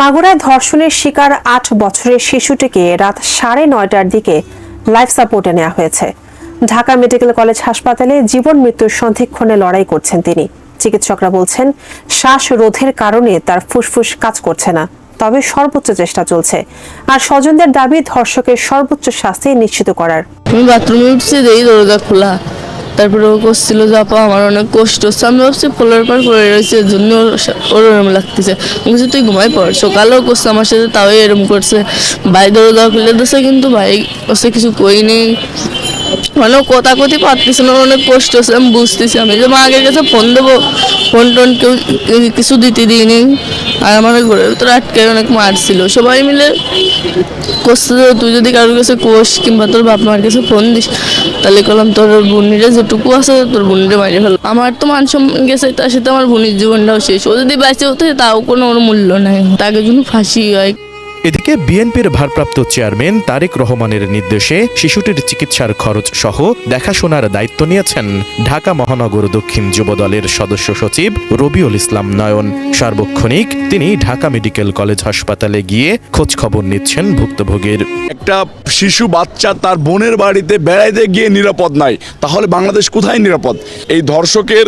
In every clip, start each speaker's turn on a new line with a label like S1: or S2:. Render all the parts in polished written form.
S1: মাগুরায় ধর্ষণের শিকার ৮ বছরের শিশুটিকে রাত 9:30টার দিকে লাইফ সাপোর্টে নেওয়া হয়েছে। ঢাকা মেডিকেল কলেজ হাসপাতালে জীবন মৃত্যুর সন্ধিক্ষণে লড়াই করছেন তিনি। চিকিৎসকরা বলছেন শ্বাসরোধের কারণে তার ফুসফুস কাজ করছে না, তবে সর্বোচ্চ চেষ্টা চলছে। আর স্বজনদের দাবি ধর্ষকের সর্বোচ্চ শাস্তি নিশ্চিত করার।
S2: আমি বাথরুমে উঠছি, দেখি দরজা খোলা। তারপরে ও করছিল যে আপা আমার অনেক কষ্ট হচ্ছে। আমি ভাবছি ফ্লোরের পার করে রয়েছে, এর জন্য ওর এরম লাগতেছে। আমি বলছি তুই ঘুমাই পড়। সকালেও করছে আমার সাথে, তাও এরম করছে। ভাই দরজা খুলে দিচ্ছে, কিন্তু ভাই ওসে কিছু কই নেই, মানে কথা কথি পারতেছে না, অনেক কষ্ট হচ্ছে। আমি বুঝতেছি, আমি যে মাকে কাছে ফোন দেবো, ফোন টোন কেউ কিছু দিতে দিইনি। আর আমার ঘরের ভিতরে আটকে অনেক মারছিল। সবাই মিলে করছে যে তুই যদি কারোর কাছে কোষ কিংবা তোর বাপ মার কাছে ফোন দিস, তাহলে করলাম তোর বোনিরা যেটুকু আছে তোর বোনিরে মারিয়ে ফেল। আমার তো মান সম্মান গেছে, তার সাথে আমার বোনের জীবনটাও শেষ। ও যদি বেঁচে হতে তাও কোনো ওর মূল্য নাই, তাকে জন্য ফাঁসি হয়।
S3: এদিকে বিএনপির ভারপ্রাপ্ত চেয়ারম্যান তারেক রহমানের নির্দেশে শিশুটির চিকিৎসার খরচ সহ দেখাশোনার দায়িত্ব নিয়েছেন ঢাকা মহানগর দক্ষিণ যুবদলের সদস্য সচিব রবিউল ইসলাম নয়ন। সার্বক্ষণিক তিনি ঢাকা মেডিকেল কলেজ হাসপাতালে গিয়ে খোঁজ খবর নিচ্ছেন ভুক্তভোগীর।
S4: একটা শিশু বাচ্চা তার বোনের বাড়িতে বেড়াইতে গিয়ে নিরাপদ নাই, তাহলে বাংলাদেশ কোথায় নিরাপদ? এই ধর্ষকের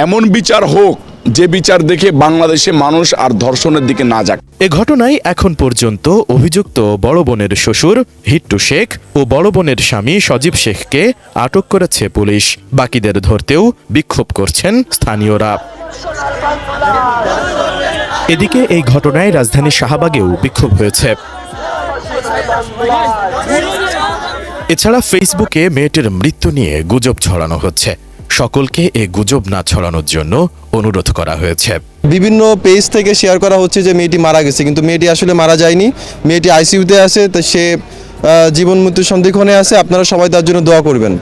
S4: এমন বিচার হোক যে বিচার দেখে বাংলাদেশে মানুষ আর ধর্ষণের দিকে না যাক।
S3: এ ঘটনায় এখন পর্যন্ত অভিযুক্ত বড় বোনের শ্বশুর হিট্টু শেখ ও বড় বোনের স্বামী সজীব শেখকে আটক করেছে পুলিশ। বাকিদের ধরতেও বিক্ষোভ করছেন স্থানীয়রা। এদিকে এই ঘটনায় রাজধানীর শাহবাগেও বিক্ষোভ হয়েছে। এছাড়া ফেসবুকে মেয়েটির মৃত্যু নিয়ে গুজব ছড়ানো হচ্ছে। সকলকে এ গুজব না ছড়ানোর জন্য অনুরোধ করা হয়েছে।
S5: বিভিন্ন পেজ থেকে শেয়ার করা হচ্ছে যে মেয়েটি মারা গেছে, কিন্তু মেয়েটি আসলে মারা যায়নি। মেয়েটি আইসিইউতে আছে, তো সে জীবন মৃত্যুর সন্ধিক্ষণে আছে। আপনারা সবাই তার জন্য দোয়া করবেন।